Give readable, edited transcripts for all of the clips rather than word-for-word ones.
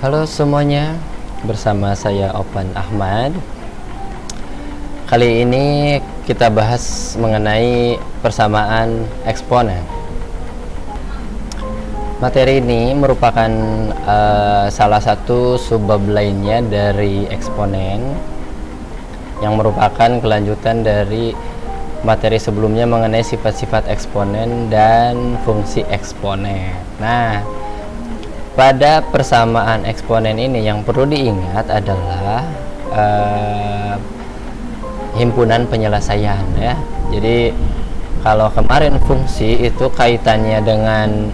Halo semuanya, bersama saya Opan Ahmad. Kali ini kita bahas mengenai persamaan eksponen. Materi ini merupakan salah satu subbab lainnya dari eksponen, yang merupakan kelanjutan dari materi sebelumnya mengenai sifat-sifat eksponen dan fungsi eksponen. Nah, pada persamaan eksponen ini yang perlu diingat adalah himpunan penyelesaian, ya. Jadi kalau kemarin fungsi itu kaitannya dengan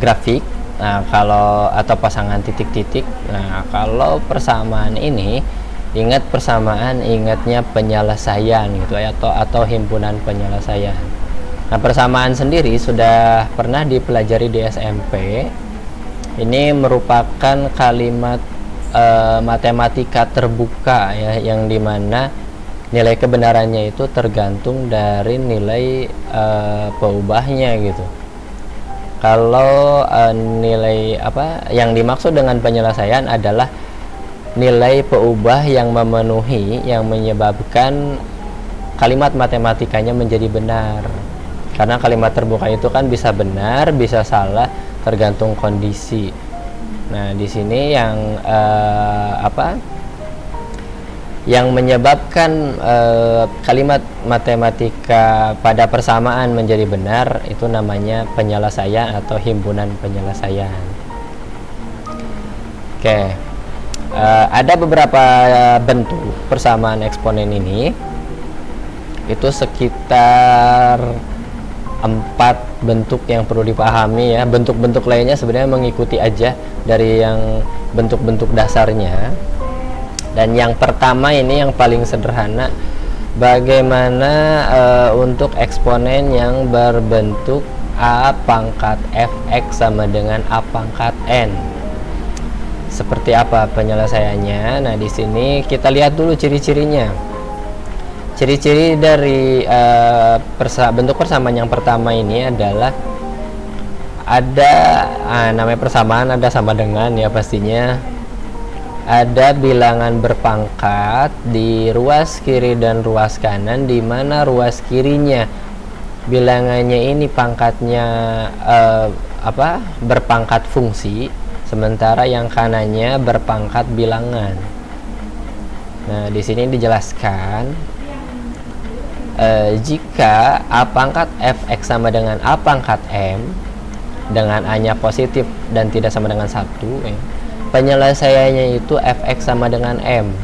grafik, nah kalau atau pasangan titik-titik. Nah, kalau persamaan ini ingat persamaan, ingatnya penyelesaian gitu ya, atau himpunan penyelesaian. Nah, persamaan sendiri sudah pernah dipelajari di SMP. Ini merupakan kalimat matematika terbuka, ya, yang dimana nilai kebenarannya itu tergantung dari nilai peubahnya gitu. Kalau nilai apa yang dimaksud dengan penyelesaian adalah nilai peubah yang memenuhi, yang menyebabkan kalimat matematikanya menjadi benar. Karena kalimat terbuka itu kan bisa benar, bisa salah, tergantung kondisi. Nah, di sini yang yang menyebabkan kalimat matematika pada persamaan menjadi benar itu namanya penyelesaian atau himpunan penyelesaian. Oke, ada beberapa bentuk persamaan eksponen ini, itu sekitar 4 bentuk yang perlu dipahami, ya. Bentuk-bentuk lainnya sebenarnya mengikuti aja dari yang bentuk-bentuk dasarnya. Dan yang pertama ini yang paling sederhana, bagaimana untuk eksponen yang berbentuk A pangkat fx sama dengan A pangkat n. Seperti apa penyelesaiannya? Nah, di sini kita lihat dulu ciri-cirinya. Ciri-ciri dari bentuk persamaan yang pertama ini adalah ada namanya persamaan ada sama dengan, ya, pastinya ada bilangan berpangkat di ruas kiri dan ruas kanan, di mana ruas kirinya bilangannya ini pangkatnya berpangkat fungsi, sementara yang kanannya berpangkat bilangan. Nah, di sini dijelaskan jika A pangkat fx sama dengan A pangkat m dengan A-nya positif dan tidak sama dengan 1, penyelesaiannya itu fx sama dengan m.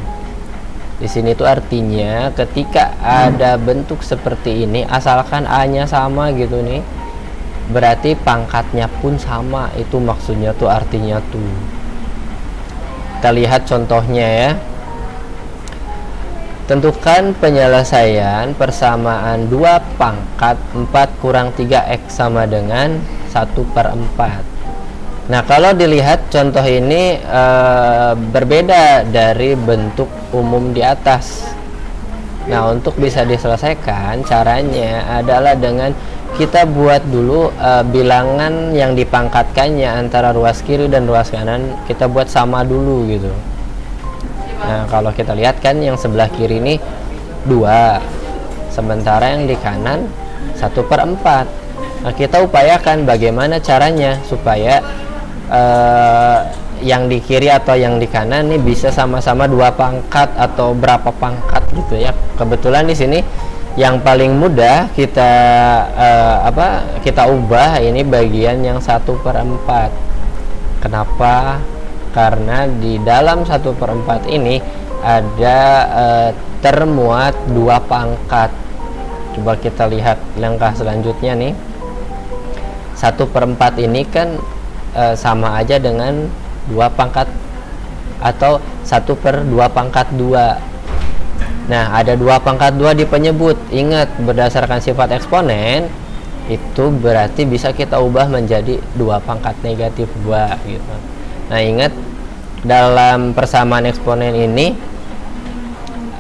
Di sini itu artinya ketika ada bentuk seperti ini, asalkan A-nya sama gitu nih, berarti pangkatnya pun sama. Itu maksudnya tuh, artinya tuh. Kita lihat contohnya, ya. Tentukan penyelesaian persamaan 2 pangkat 4 kurang 3x sama dengan 1/4. Nah, kalau dilihat contoh ini berbeda dari bentuk umum di atas. Nah, untuk bisa diselesaikan, caranya adalah dengan kita buat dulu bilangan yang dipangkatkannya antara ruas kiri dan ruas kanan, kita buat sama dulu gitu. Nah, kalau kita lihat kan yang sebelah kiri ini 2, sementara yang di kanan 1/4. Nah, kita upayakan bagaimana caranya supaya yang di kiri atau yang di kanan ini bisa sama-sama 2 pangkat atau berapa pangkat gitu, ya. Kebetulan di sini yang paling mudah kita kita ubah ini bagian yang 1/4. Kenapa? Karena di dalam 1/4 ini ada termuat 2 pangkat. Coba kita lihat langkah selanjutnya nih. 1/4 ini kan sama aja dengan 2 pangkat atau 1/2 pangkat 2. Nah, ada 2 pangkat 2 di penyebut. Ingat, berdasarkan sifat eksponen itu berarti bisa kita ubah menjadi 2 pangkat negatif 2 gitu. Nah, ingat, dalam persamaan eksponen ini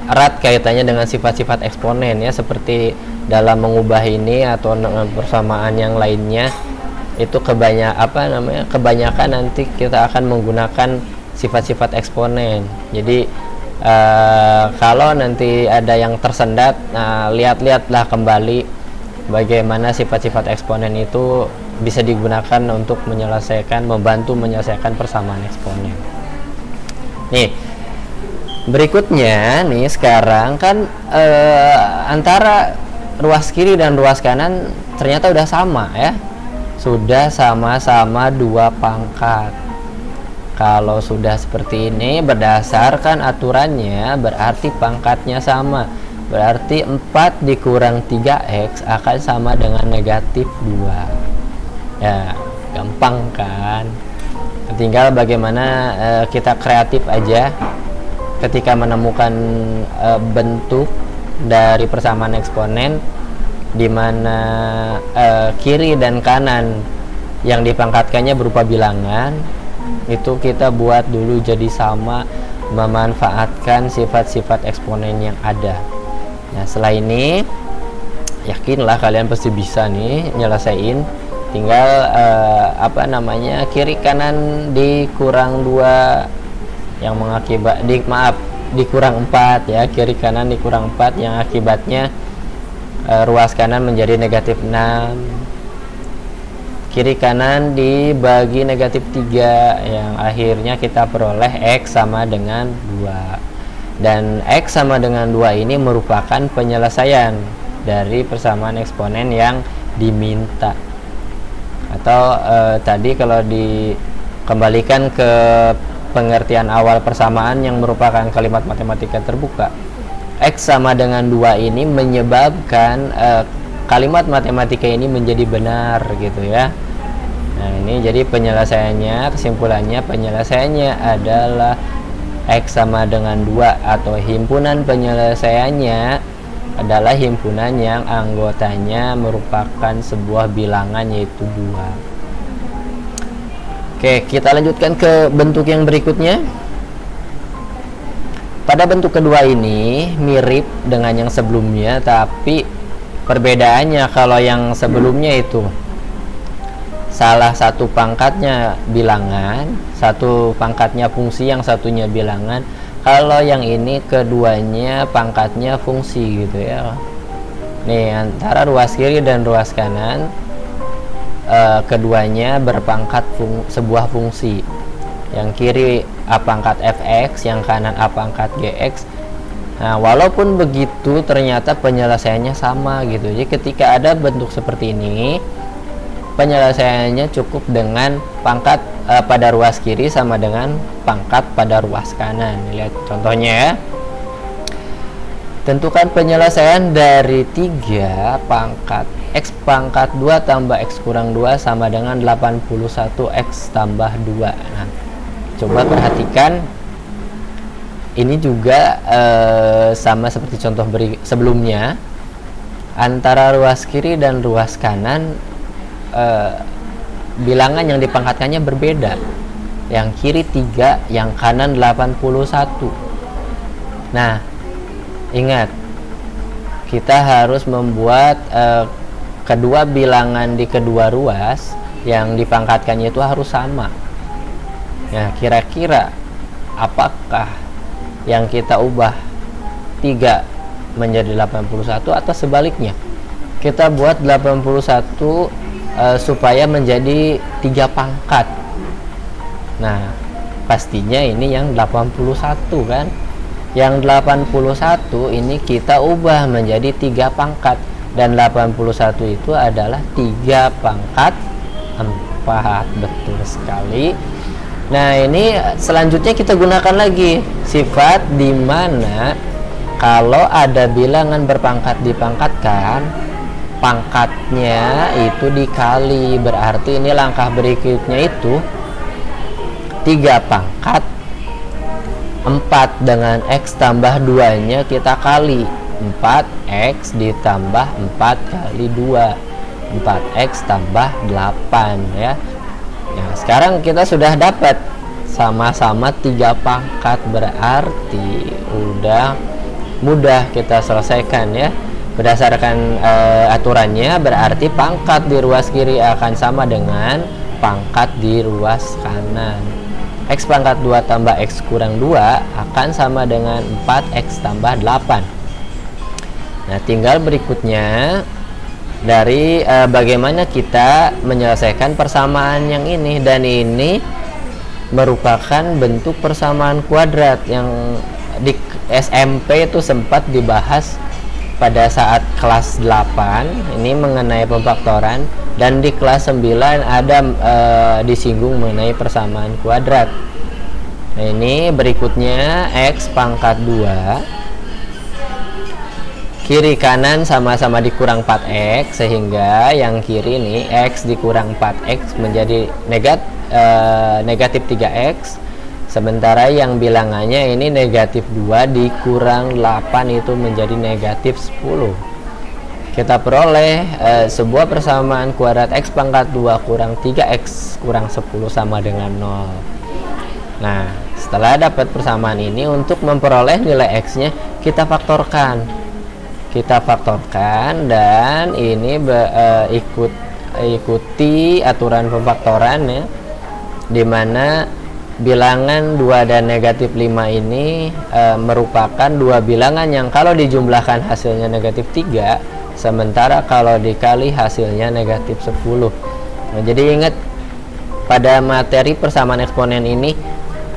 erat kaitannya dengan sifat-sifat eksponen, ya, seperti dalam mengubah ini atau dengan persamaan yang lainnya. itu kebanyakan nanti kita akan menggunakan sifat-sifat eksponen. Jadi kalau nanti ada yang tersendat, nah lihat-lihatlah kembali bagaimana sifat-sifat eksponen itu bisa digunakan untuk membantu menyelesaikan persamaan eksponen. Nih, berikutnya nih sekarang kan antara ruas kiri dan ruas kanan ternyata udah sama ya, sudah sama-sama 2 pangkat. Kalau sudah seperti ini, berdasarkan aturannya berarti pangkatnya sama, berarti 4 dikurang 3x akan sama dengan negatif 2. Ya gampang kan, tinggal bagaimana kita kreatif aja ketika menemukan bentuk dari persamaan eksponen di mana kiri dan kanan yang dipangkatkannya berupa bilangan, itu kita buat dulu jadi sama, memanfaatkan sifat-sifat eksponen yang ada. Nah setelah ini yakinlah kalian pasti bisa nih nyelesain. Tinggal kiri kanan dikurang 2 yang dikurang 4 ya, kiri kanan dikurang 4 yang akibatnya ruas kanan menjadi negatif 6, kiri kanan dibagi negatif 3 yang akhirnya kita peroleh x sama dengan 2, dan x sama dengan 2 ini merupakan penyelesaian dari persamaan eksponen yang diminta. Atau tadi kalau dikembalikan ke pengertian awal persamaan yang merupakan kalimat matematika terbuka, x sama dengan 2 ini menyebabkan kalimat matematika ini menjadi benar gitu ya. Nah ini jadi kesimpulannya penyelesaiannya adalah x sama dengan 2, atau himpunan penyelesaiannya adalah himpunan yang anggotanya merupakan sebuah bilangan, yaitu 2. Oke, kita lanjutkan ke bentuk yang berikutnya. Pada bentuk kedua ini mirip dengan yang sebelumnya, tapi perbedaannya kalau yang sebelumnya itu salah satu pangkatnya bilangan, satu pangkatnya fungsi, yang satunya bilangan. Kalau yang ini keduanya pangkatnya fungsi gitu ya. Nih antara ruas kiri dan ruas kanan keduanya berpangkat sebuah fungsi. Yang kiri a pangkat fx, yang kanan a pangkat gx. Nah walaupun begitu ternyata penyelesaiannya sama gitu. Jadi ketika ada bentuk seperti ini, penyelesaiannya cukup dengan pangkat pada ruas kiri sama dengan pangkat pada ruas kanan. Lihat contohnya ya. Tentukan penyelesaian dari 3 pangkat x pangkat 2 tambah x kurang 2 sama dengan 81 x tambah 2. Nah, coba perhatikan, ini juga sama seperti contoh sebelumnya. Antara ruas kiri dan ruas kanan bilangan yang dipangkatkannya berbeda. Yang kiri 3, yang kanan 81. Nah ingat, kita harus membuat kedua bilangan di kedua ruas yang dipangkatkannya itu harus sama. Nah kira-kira apakah yang kita ubah 3 menjadi 81 atau sebaliknya? Kita buat 81 supaya menjadi 3 pangkat. Nah pastinya ini yang 81 kan. Yang 81 ini kita ubah menjadi 3 pangkat, dan 81 itu adalah 3 pangkat 4. Betul sekali. Nah ini selanjutnya kita gunakan lagi sifat dimana kalau ada bilangan berpangkat dipangkatkan, pangkatnya itu dikali. Berarti ini langkah berikutnya itu 3 pangkat 4 dengan x tambah 2 nya kita kali 4x ditambah 4 kali 2, 4x tambah 8 ya. Nah sekarang kita sudah dapat sama-sama 3 pangkat, berarti udah mudah kita selesaikan ya. Berdasarkan aturannya, berarti pangkat di ruas kiri akan sama dengan pangkat di ruas kanan. X pangkat 2 tambah X kurang 2 akan sama dengan 4X tambah 8. Nah, tinggal berikutnya dari bagaimana kita menyelesaikan persamaan yang ini. Dan ini merupakan bentuk persamaan kuadrat yang di SMP itu sempat dibahas pada saat kelas 8 ini mengenai pemfaktoran, dan di kelas 9 ada disinggung mengenai persamaan kuadrat. Nah, ini berikutnya X pangkat 2 kiri kanan sama-sama dikurang 4X, sehingga yang kiri ini X dikurang 4X menjadi negatif 3X, sementara yang bilangannya ini negatif 2 dikurang 8 itu menjadi negatif 10. Kita peroleh sebuah persamaan kuadrat X pangkat 2 kurang 3X kurang 10 sama dengan 0. Nah, setelah dapat persamaan ini, untuk memperoleh nilai X nya kita faktorkan. Dan ini ikuti aturan pemfaktoran ya, dimana bilangan 2 dan negatif 5 ini merupakan dua bilangan yang kalau dijumlahkan hasilnya negatif 3, sementara kalau dikali hasilnya negatif 10. Nah, jadi ingat, pada materi persamaan eksponen ini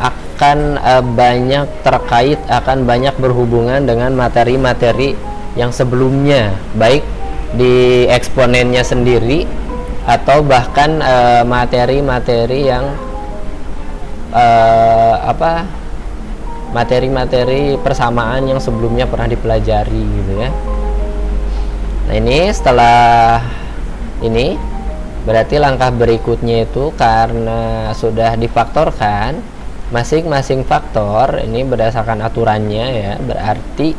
akan banyak terkait, akan banyak berhubungan dengan materi-materi yang sebelumnya, baik di eksponennya sendiri atau bahkan materi-materi yang materi-materi persamaan yang sebelumnya pernah dipelajari gitu ya. Nah, ini setelah ini berarti langkah berikutnya itu karena sudah difaktorkan masing-masing faktor ini berdasarkan aturannya ya, berarti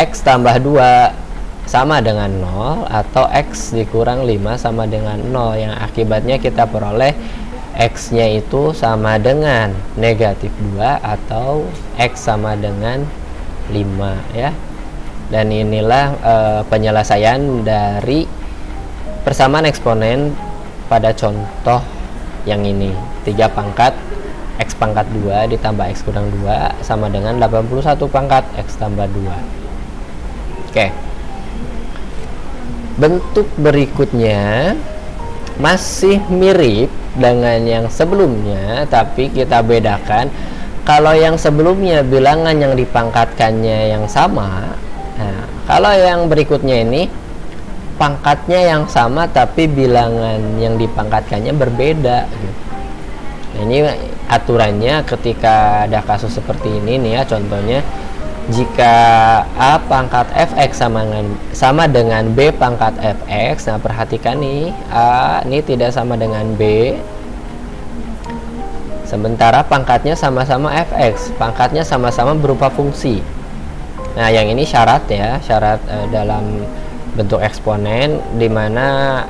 X tambah 2 sama dengan 0 atau X dikurang 5 sama dengan 0, yang akibatnya kita peroleh X nya itu sama dengan negatif 2 atau X sama dengan 5 ya. Dan inilah penyelesaian dari persamaan eksponen pada contoh yang ini. 3 pangkat X pangkat 2 ditambah X kurang 2 sama dengan 81 pangkat X tambah 2. Oke. Bentuk berikutnya masih mirip dengan yang sebelumnya, tapi kita bedakan. Kalau yang sebelumnya bilangan yang dipangkatkannya yang sama, nah kalau yang berikutnya ini pangkatnya yang sama tapi bilangan yang dipangkatkannya berbeda gitu. Nah, ini aturannya ketika ada kasus seperti ini nih ya, contohnya jika A pangkat fx sama dengan B pangkat fx. Nah, perhatikan nih, A ini tidak sama dengan B, sementara pangkatnya sama-sama fx, pangkatnya sama-sama berupa fungsi. Nah, yang ini syarat ya, syarat dalam bentuk eksponen, dimana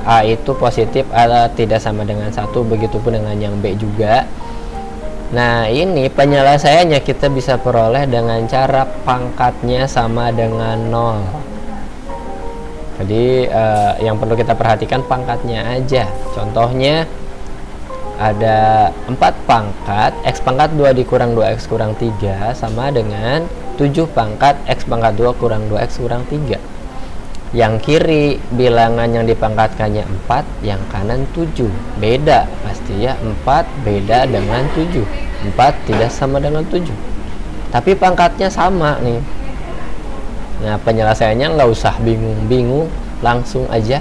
A itu positif, A tidak sama dengan 1, begitupun dengan yang B juga. Nah, ini penyelesaiannya kita bisa peroleh dengan cara pangkatnya sama dengan 0. Jadi yang perlu kita perhatikan pangkatnya aja. Contohnya ada 4 pangkat X pangkat 2 dikurang 2X kurang 3 sama dengan 7 pangkat X pangkat 2 kurang 2X kurang 3. Yang kiri bilangan yang dipangkatkannya 4, yang kanan 7. Beda pasti ya, 4 beda dengan 7. 4 tidak sama dengan 7. Tapi pangkatnya sama nih. Nah, penyelesaiannya nggak usah bingung-bingung, langsung aja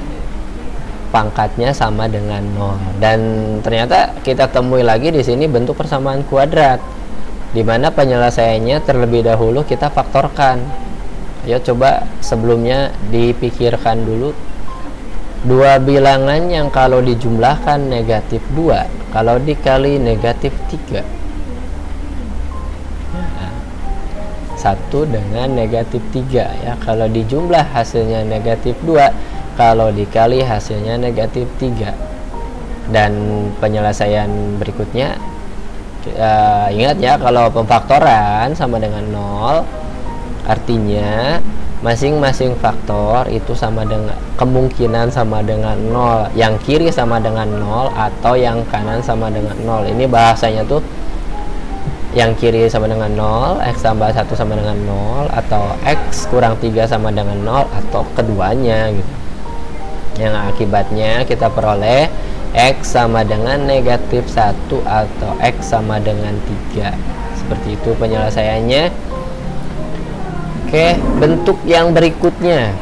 pangkatnya sama dengan 0. Dan ternyata kita temui lagi di sini bentuk persamaan kuadrat, di mana penyelesaiannya terlebih dahulu kita faktorkan. Ya, coba sebelumnya dipikirkan dulu dua bilangan yang kalau dijumlahkan negatif 2, kalau dikali negatif 3. Nah, 1 dengan negatif 3 ya, kalau dijumlah hasilnya negatif 2, kalau dikali hasilnya negatif 3. Dan penyelesaian berikutnya ingat ya, kalau pemfaktoran sama dengan 0, artinya masing-masing faktor itu sama dengan kemungkinan sama dengan 0, yang kiri sama dengan 0 atau yang kanan sama dengan 0. Ini bahasanya tuh yang kiri sama dengan 0, X tambah 1 sama dengan 0, atau X kurang 3 sama dengan 0, atau keduanya gitu. Yang akibatnya kita peroleh X sama dengan negatif 1 atau X sama dengan 3. Seperti itu penyelesaiannya. Oke, bentuk yang berikutnya.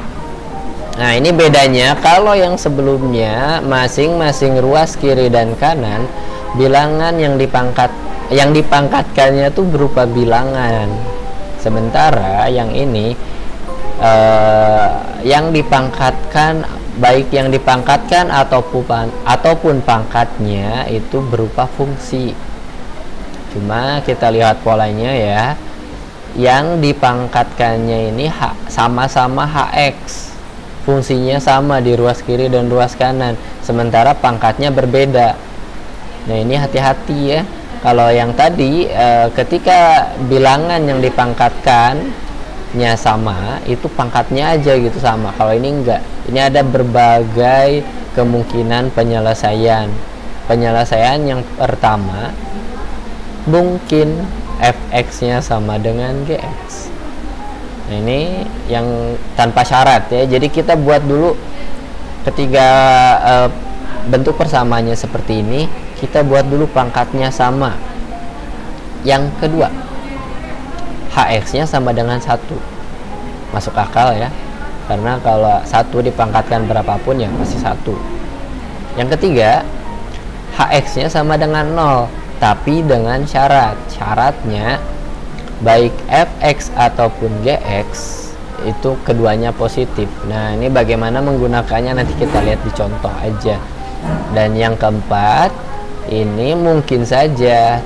Nah, ini bedanya. Kalau yang sebelumnya masing-masing ruas kiri dan kanan, bilangan yang dipangkatkannya tuh berupa bilangan. Sementara yang ini yang dipangkatkan, baik yang dipangkatkan ataupun pangkatnya itu berupa fungsi. Cuma kita lihat polanya ya. Yang dipangkatkannya ini sama-sama HX. Fungsinya sama di ruas kiri dan ruas kanan. Sementara pangkatnya berbeda. Nah, ini hati-hati ya. Kalau yang tadi ketika bilangan yang dipangkatkannya sama, itu pangkatnya aja gitu sama. Kalau ini enggak. Ini ada berbagai kemungkinan penyelesaian. Penyelesaian yang pertama, mungkin fx-nya sama dengan gx. Nah, ini yang tanpa syarat ya. Jadi kita buat dulu ketiga bentuk persamaannya seperti ini, kita buat dulu pangkatnya sama. Yang kedua, hx-nya sama dengan 1. Masuk akal ya. Karena kalau 1 dipangkatkan berapapun ya pasti 1. Yang ketiga, hx-nya sama dengan 0, tapi dengan syarat. Syaratnya baik fx ataupun gx itu keduanya positif. Nah, ini bagaimana menggunakannya nanti kita lihat di contoh aja. Dan yang keempat, ini mungkin saja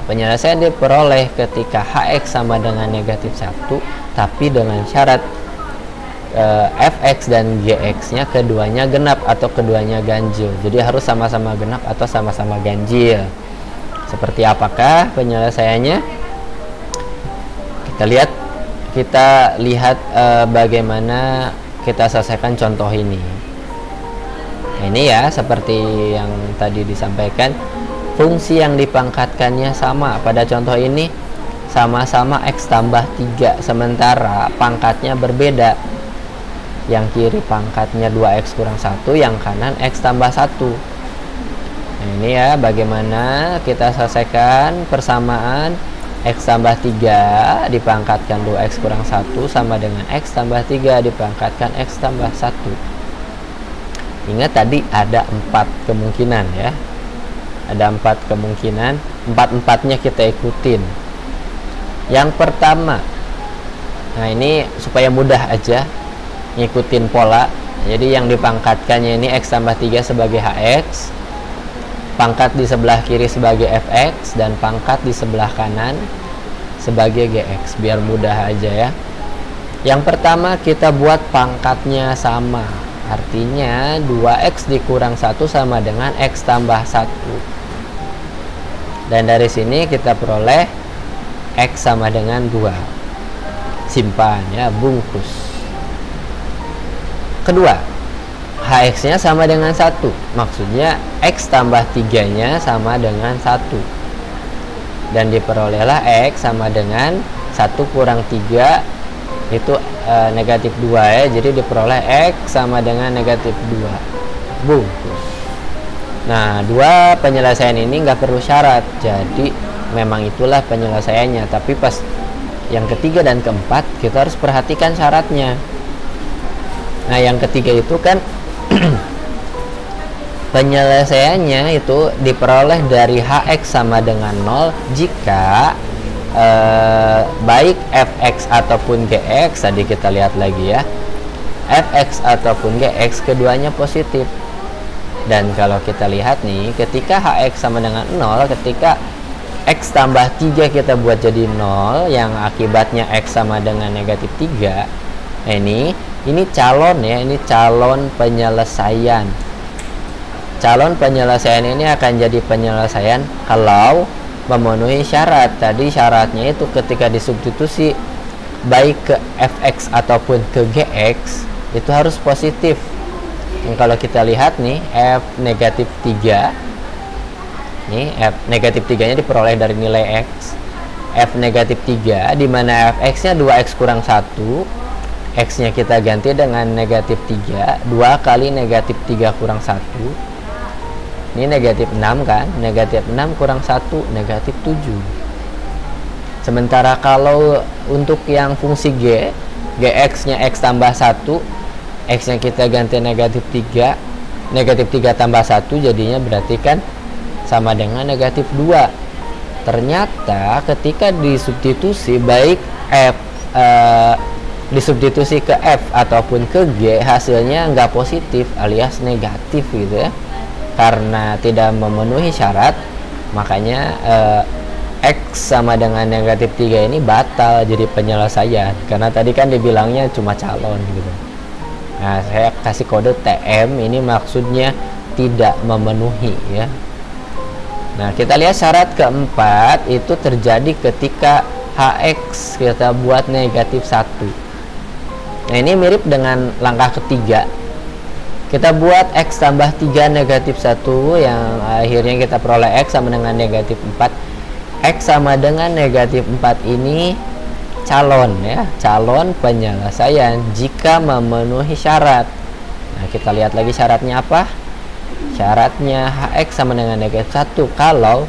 penyelesaian diperoleh ketika hx sama dengan negatif 1, tapi dengan syarat fx dan gx-nya keduanya genap atau keduanya ganjil. Jadi harus sama-sama genap atau sama-sama ganjil. Seperti apakah penyelesaiannya? Kita lihat bagaimana kita selesaikan contoh ini. Nah, ini ya, seperti yang tadi disampaikan, fungsi yang dipangkatkannya sama. Pada contoh ini sama-sama X tambah 3, sementara pangkatnya berbeda. Yang kiri pangkatnya 2X kurang 1, yang kanan X tambah 1. Nah, ini ya bagaimana kita selesaikan persamaan X tambah 3 dipangkatkan 2X kurang 1 sama dengan X tambah 3 dipangkatkan X tambah 1. Ingat tadi ada 4 kemungkinan ya. Ada 4 kemungkinan, 4-4-nya kita ikutin. Yang pertama, nah ini supaya mudah aja ngikutin pola. Jadi yang dipangkatkannya ini X tambah 3 sebagai HX, pangkat di sebelah kiri sebagai fx, dan pangkat di sebelah kanan sebagai gx, biar mudah aja ya. Yang pertama kita buat pangkatnya sama, artinya 2x dikurang 1 sama dengan x tambah 1. Dan dari sini kita peroleh x sama dengan 2. Simpan ya, bungkus. Kedua, hx-nya sama dengan 1, maksudnya x tambah 3-nya sama dengan 1. Dan diperolehlah x sama dengan 1 kurang 3, itu negatif 2 ya. Jadi diperoleh x sama dengan negatif 2. Bungkus. Nah, dua penyelesaian ini nggak perlu syarat, jadi memang itulah penyelesaiannya. Tapi pas yang ketiga dan keempat, kita harus perhatikan syaratnya. Nah, yang ketiga itu kan penyelesaiannya itu diperoleh dari hx sama dengan 0 jika baik fx ataupun gx, tadi kita lihat lagi ya, fx ataupun gx keduanya positif. Dan kalau kita lihat nih, ketika hx sama dengan 0, ketika x tambah 3 kita buat jadi 0 yang akibatnya x sama dengan negatif 3. Ini calon ya, ini calon penyelesaian. Calon penyelesaian ini akan jadi penyelesaian kalau memenuhi syarat. Tadi syaratnya itu ketika disubstitusi baik ke fx ataupun ke gx itu harus positif. Kalau kita lihat nih, f negatif 3 nih, f negatif 3 nya diperoleh dari nilai x. F negatif 3 dimana fx nya 2x kurang 1, x nya kita ganti dengan negatif 3, 2 kali negatif 3 kurang 1, ini negatif 6 kan, negatif 6 kurang 1 negatif 7. Sementara kalau untuk yang fungsi g, gx nya x tambah 1, x nya kita ganti negatif 3, negatif 3 tambah 1 jadinya berarti kan sama dengan negatif 2. Ternyata ketika disubstitusi baik f disubstitusi ke f ataupun ke g, hasilnya nggak positif alias negatif gitu ya, karena tidak memenuhi syarat. Makanya x sama dengan negatif 3 ini batal jadi penyelesaian, karena tadi kan dibilangnya cuma calon gitu. Nah, saya kasih kode TM, ini maksudnya tidak memenuhi ya. Nah, kita lihat syarat keempat itu terjadi ketika hx kita buat negatif 1. Nah, ini mirip dengan langkah ketiga. Kita buat x tambah 3 negatif 1 yang akhirnya kita peroleh x sama dengan negatif 4. X sama dengan negatif 4 ini calon ya, calon penyelesaian jika memenuhi syarat. Nah, kita lihat lagi syaratnya apa? Syaratnya hx sama dengan negatif 1 kalau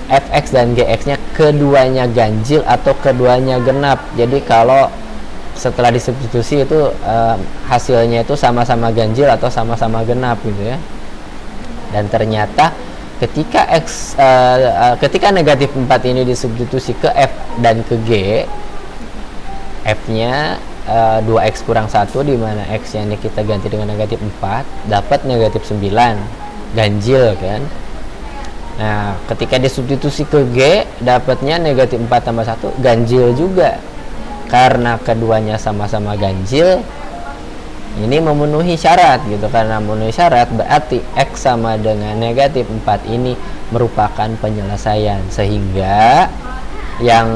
fx dan gx nya keduanya ganjil atau keduanya genap. Jadi kalau setelah disubstitusi itu hasilnya itu sama-sama ganjil atau sama-sama genap gitu ya. Dan ternyata ketika ketika negatif 4 ini disubstitusi ke f dan ke g, f nya 2x kurang 1 dimana x nya ini kita ganti dengan negatif 4, dapat negatif 9, ganjil kan. Nah, ketika disubstitusi ke g, dapatnya negatif 4 tambah 1, ganjil juga. Karena keduanya sama-sama ganjil, ini memenuhi syarat gitu. Karena memenuhi syarat berarti x sama dengan negatif 4 ini merupakan penyelesaian, sehingga yang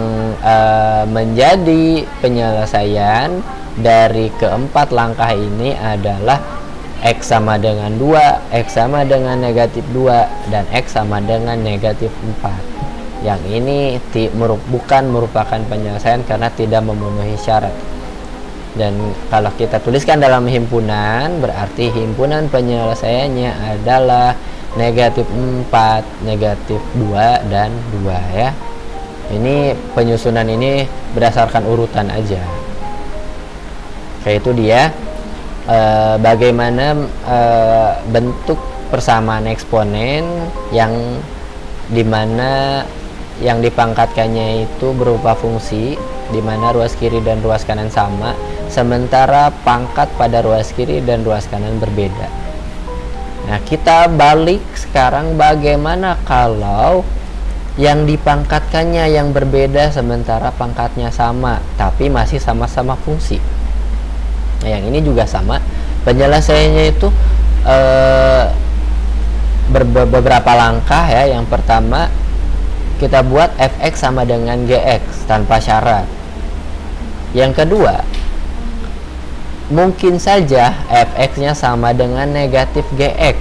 menjadi penyelesaian dari keempat langkah ini adalah x sama dengan 2, x sama dengan negatif 2, dan x sama dengan negatif 4. Yang ini bukan merupakan penyelesaian karena tidak memenuhi syarat. Dan kalau kita tuliskan dalam himpunan, berarti himpunan penyelesaiannya adalah negatif 4, negatif 2, dan 2 ya. Ini penyusunan ini berdasarkan urutan aja. Kayak itu dia bagaimana bentuk persamaan eksponen yang dimana yang dipangkatkannya itu berupa fungsi dimana ruas kiri dan ruas kanan sama, sementara pangkat pada ruas kiri dan ruas kanan berbeda. Nah, kita balik sekarang, bagaimana kalau yang dipangkatkannya yang berbeda sementara pangkatnya sama tapi masih sama-sama fungsi. Nah, yang ini juga sama, penyelesaiannya itu beberapa langkah ya. Yang pertama, kita buat fx sama dengan gx tanpa syarat. Yang kedua, mungkin saja fx nya sama dengan negatif gx,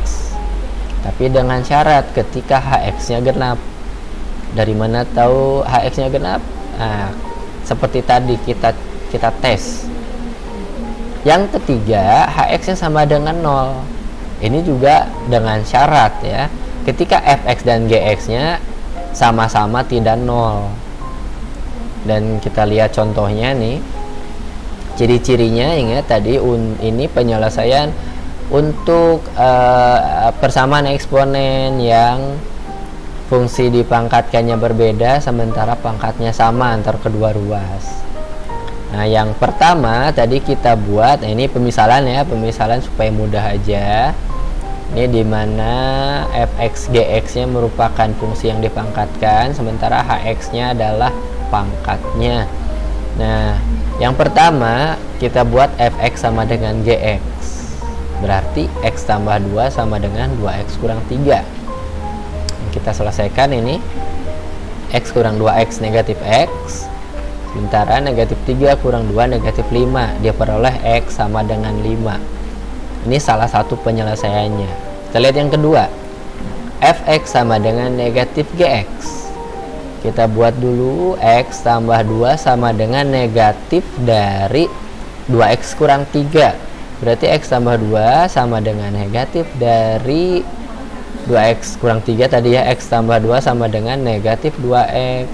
tapi dengan syarat ketika hx nya genap. Dari mana tahu hx nya genap? Nah, seperti tadi kita tes. Yang ketiga, hx nya sama dengan 0. Ini juga dengan syarat ya, ketika fx dan gx nya sama-sama tidak 0. Dan kita lihat contohnya nih, ciri-cirinya. Ingat tadi ini penyelesaian untuk persamaan eksponen yang fungsi dipangkatkannya berbeda sementara pangkatnya sama antar kedua ruas. Nah, yang pertama tadi kita buat, nah ini pemisalan ya, pemisalan supaya mudah aja. Ini dimana fx gx nya merupakan fungsi yang dipangkatkan sementara hx nya adalah pangkatnya. Nah, yang pertama kita buat fx sama dengan gx, berarti x tambah 2 sama dengan 2x kurang 3. Kita selesaikan ini, x kurang 2x negatif x, Sementara negatif 3 kurang 2 negatif 5, diperoleh X sama dengan 5. Ini salah satu penyelesaiannya. Kita lihat yang kedua, Fx sama dengan negatif Gx. Kita buat dulu X tambah 2 sama dengan negatif dari 2X kurang 3. Berarti X tambah 2 sama dengan negatif dari 2X kurang 3 tadi ya. X tambah 2 sama dengan negatif 2X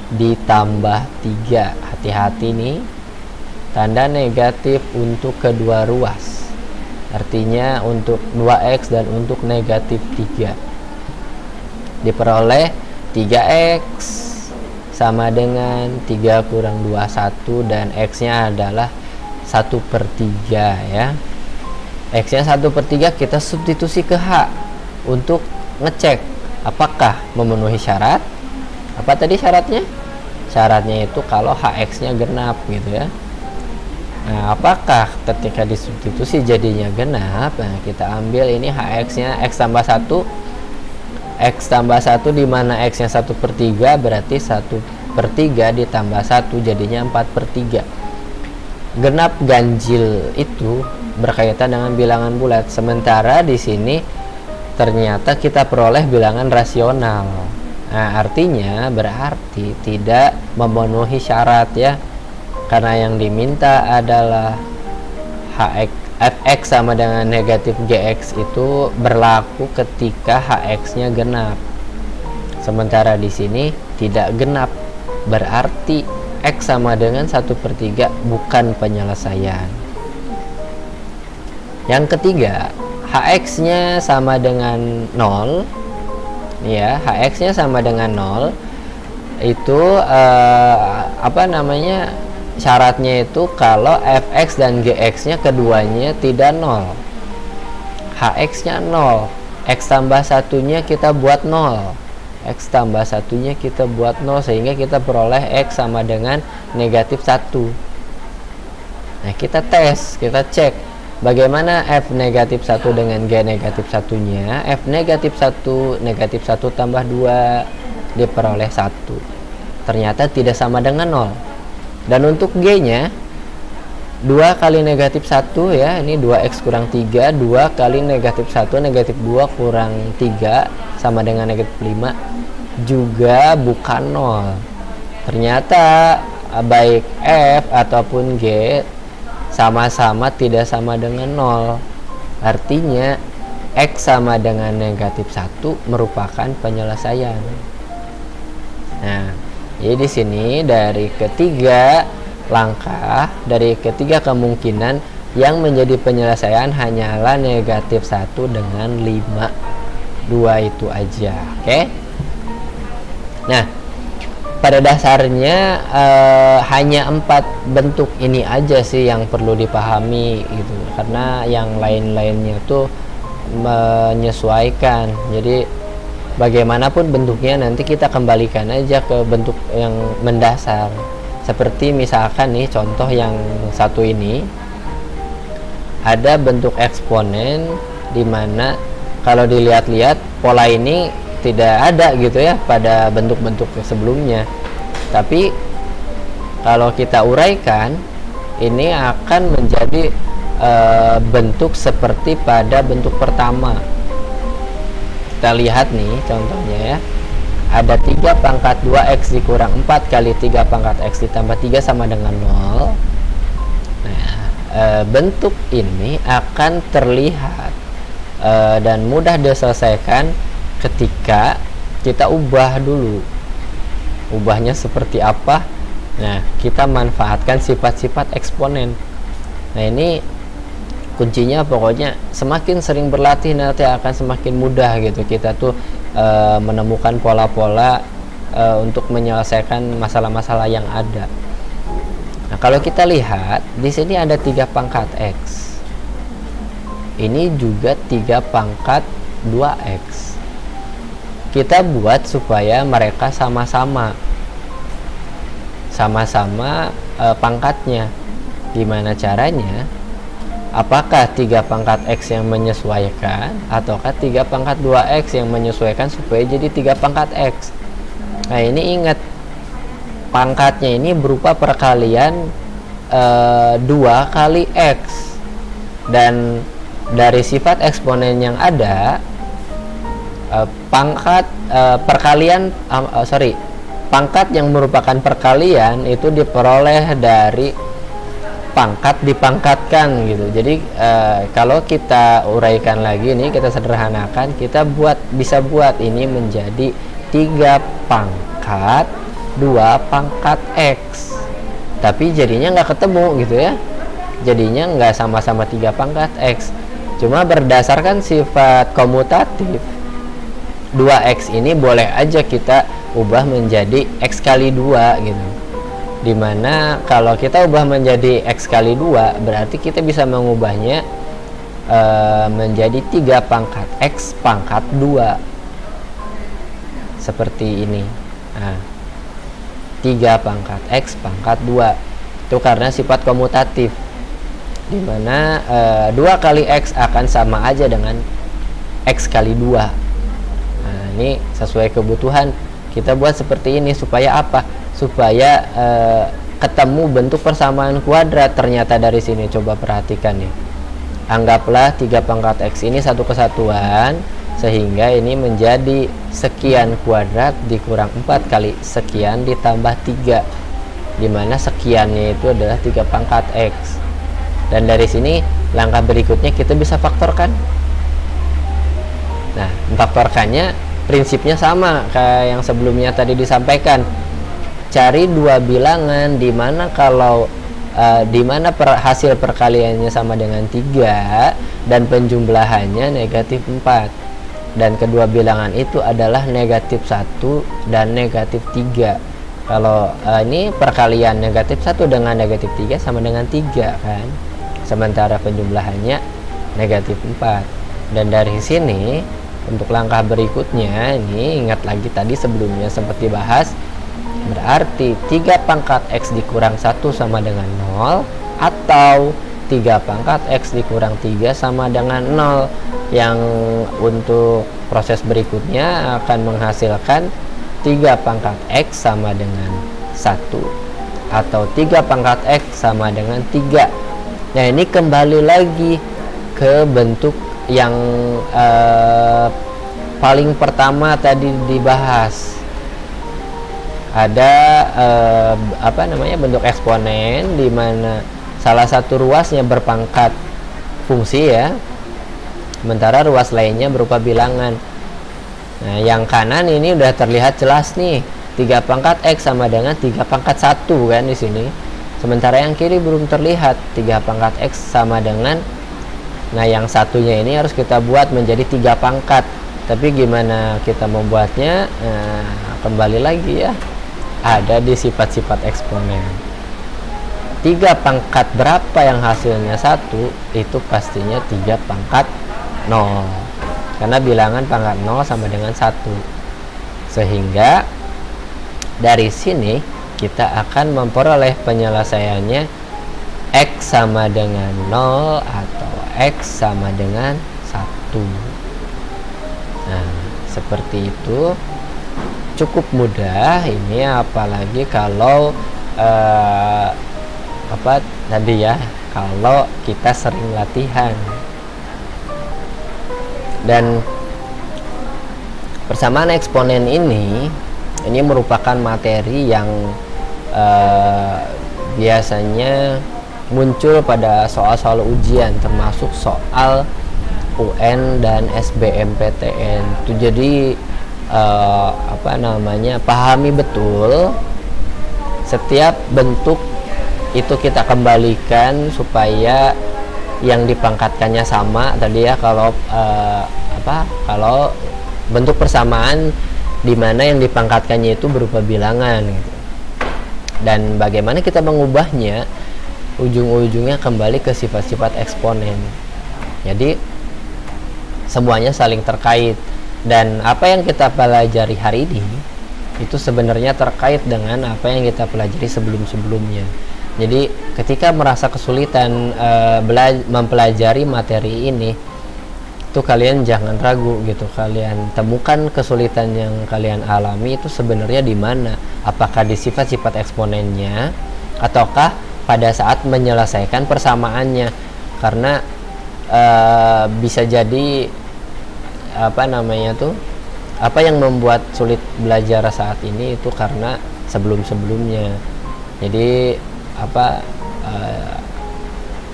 ditambah 3. Hati-hati nih, tanda negatif untuk kedua ruas, artinya untuk 2X dan untuk negatif 3. Diperoleh 3X sama dengan 3 kurang 2 1, dan X nya adalah 1/3 ya. X nya 1/3 kita substitusi ke H untuk ngecek apakah memenuhi syarat. Apa tadi syaratnya? Syaratnya itu kalau Hx nya genap gitu ya. Nah, apakah ketika disubstitusi jadinya genap? Nah, kita ambil ini Hx nya X tambah 1. X tambah 1 dimana X nya 1/3, berarti 1/3 ditambah 1 jadinya 4/3. Genap ganjil itu berkaitan dengan bilangan bulat, sementara di sini ternyata kita peroleh bilangan rasional. Nah, artinya berarti tidak memenuhi syarat ya, karena yang diminta adalah Fx sama dengan negatif Gx itu berlaku ketika Hx nya genap, sementara di sini tidak genap, berarti X sama dengan 1/3 bukan penyelesaian. Yang ketiga, Hx nya sama dengan 0 ya. Hx nya sama dengan 0 itu syaratnya itu kalau Fx dan Gx nya keduanya tidak 0. Hx nya 0, X tambah 1 nya kita buat 0, X tambah 1 nya kita buat 0, sehingga kita peroleh X sama dengan negatif 1. Nah, kita tes, kita cek bagaimana F negatif 1 dengan G negatif 1 nya. F negatif 1 negatif 1 tambah 2 diperoleh 1, ternyata tidak sama dengan 0. Dan untuk G nya 2 kali negatif 1 ya, ini 2X kurang 3, 2 kali negatif 1 negatif 2 kurang 3 sama dengan negatif 5, juga bukan 0. Ternyata baik F ataupun G sama-sama tidak sama dengan 0. Artinya X sama dengan negatif 1 merupakan penyelesaian. Nah, jadi di sini dari ketiga langkah, dari ketiga kemungkinan, yang menjadi penyelesaian hanyalah negatif 1 dengan 5. 2 itu aja. Oke. Nah, pada dasarnya hanya 4 bentuk ini aja sih yang perlu dipahami gitu, karena yang lain-lainnya tuh menyesuaikan. Jadi bagaimanapun bentuknya nanti kita kembalikan aja ke bentuk yang mendasar. Seperti misalkan nih contoh yang satu ini, ada bentuk eksponen dimana kalau dilihat-lihat pola ini tidak ada gitu ya pada bentuk-bentuk sebelumnya. Tapi kalau kita uraikan, ini akan menjadi bentuk seperti pada bentuk pertama. Kita lihat nih contohnya ya, ada 3 pangkat 2X dikurang 4 kali 3 pangkat X ditambah 3 sama dengan 0. Nah, bentuk ini akan terlihat dan mudah diselesaikan ketika kita ubah dulu. Ubahnya seperti apa? Nah, kita manfaatkan sifat-sifat eksponen. Nah, ini kuncinya pokoknya semakin sering berlatih nanti akan semakin mudah gitu kita tuh menemukan pola-pola untuk menyelesaikan masalah-masalah yang ada. Nah, kalau kita lihat di sini ada 3 pangkat X. Ini juga 3 pangkat 2X. Kita buat supaya mereka sama-sama pangkatnya. Gimana caranya? Apakah 3 pangkat X yang menyesuaikan, ataukah 3 pangkat 2X yang menyesuaikan supaya jadi 3 pangkat X? Nah, ini ingat, pangkatnya ini berupa perkalian 2 kali X, dan dari sifat eksponen yang ada pangkat yang merupakan perkalian itu diperoleh dari pangkat dipangkatkan gitu. Jadi kalau kita uraikan lagi nih, kita sederhanakan, kita bisa buat ini menjadi 3 pangkat 2 pangkat X, tapi jadinya nggak ketemu gitu ya, jadinya nggak sama-sama 3 pangkat X. Cuma berdasarkan sifat komutatif, 2X ini boleh aja kita ubah menjadi X kali 2 gitu, dimana kalau kita ubah menjadi X kali 2 berarti kita bisa mengubahnya menjadi 3 pangkat X pangkat 2 seperti ini. Nah, 3 pangkat X pangkat 2 itu karena sifat komutatif, dimana 2 kali X akan sama aja dengan X kali 2. Nah, ini sesuai kebutuhan kita buat seperti ini. Supaya apa? Supaya ketemu bentuk persamaan kuadrat. Ternyata dari sini coba perhatikan nih, anggaplah 3 pangkat X ini satu kesatuan, sehingga ini menjadi sekian kuadrat dikurang 4 kali sekian ditambah 3, dimana sekiannya itu adalah 3 pangkat X. Dan dari sini langkah berikutnya kita bisa faktorkan. Nah, faktorkannya prinsipnya sama kayak yang sebelumnya tadi disampaikan. Cari 2 bilangan dimana kalau hasil perkaliannya sama dengan 3 dan penjumlahannya negatif 4, dan kedua bilangan itu adalah negatif 1 dan negatif 3. Kalau ini perkalian negatif 1 dengan negatif 3 sama dengan 3 kan, sementara penjumlahannya negatif 4. Dan dari sini untuk langkah berikutnya, ini ingat lagi tadi sebelumnya sempat dibahas, berarti 3 pangkat X dikurang 1 sama dengan 0, atau 3 pangkat X dikurang 3 sama dengan 0, yang untuk proses berikutnya akan menghasilkan 3 pangkat X sama dengan 1, atau 3 pangkat X sama dengan 3. Nah, ini kembali lagi ke bentuk yang paling pertama tadi dibahas. Ada bentuk eksponen di mana salah satu ruasnya berpangkat fungsi ya, sementara ruas lainnya berupa bilangan. Nah, yang kanan ini udah terlihat jelas nih, 3 pangkat X sama dengan 3 pangkat 1 kan di sini. Sementara yang kiri belum terlihat, 3 pangkat X sama dengan, nah yang satunya ini harus kita buat menjadi 3 pangkat. Tapi gimana kita membuatnya? Nah, kembali lagi ya, ada di sifat-sifat eksponen. 3 pangkat berapa yang hasilnya 1, itu pastinya 3 pangkat 0, karena bilangan pangkat 0 sama dengan 1. Sehingga dari sini kita akan memperoleh penyelesaiannya X sama dengan 0 atau X sama dengan 1. Nah, seperti itu, cukup mudah ini, apalagi kalau kalau kita sering latihan. Dan persamaan eksponen ini merupakan materi yang biasanya muncul pada soal-soal ujian, termasuk soal UN dan SBMPTN. Itu jadi pahami betul setiap bentuk itu kita kembalikan supaya yang dipangkatkannya sama tadi ya. Kalau bentuk persamaan di mana yang dipangkatkannya itu berupa bilangan gitu. Dan bagaimana kita mengubahnya, ujung-ujungnya kembali ke sifat-sifat eksponen. Jadi semuanya saling terkait, dan apa yang kita pelajari hari ini itu sebenarnya terkait dengan apa yang kita pelajari sebelum-sebelumnya. Jadi ketika merasa kesulitan mempelajari materi ini, itu kalian jangan ragu gitu, kalian temukan kesulitan yang kalian alami itu sebenarnya di mana, apakah di sifat-sifat eksponennya ataukah pada saat menyelesaikan persamaannya. Karena bisa jadi apa yang membuat sulit belajar saat ini itu karena sebelumnya. Jadi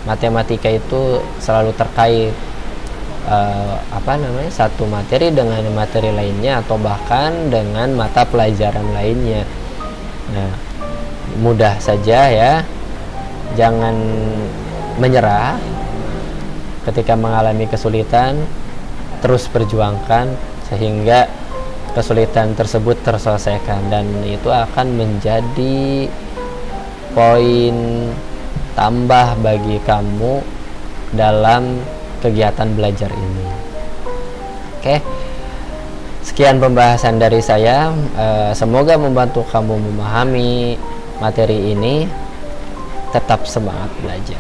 matematika itu selalu terkait satu materi dengan materi lainnya atau bahkan dengan mata pelajaran lainnya. Nah, mudah saja ya, jangan menyerah ketika mengalami kesulitan, terus perjuangkan sehingga kesulitan tersebut terselesaikan, dan itu akan menjadi poin tambah bagi kamu dalam kegiatan belajar ini. Oke, sekian pembahasan dari saya. Semoga membantu kamu memahami materi ini. Tetap semangat belajar.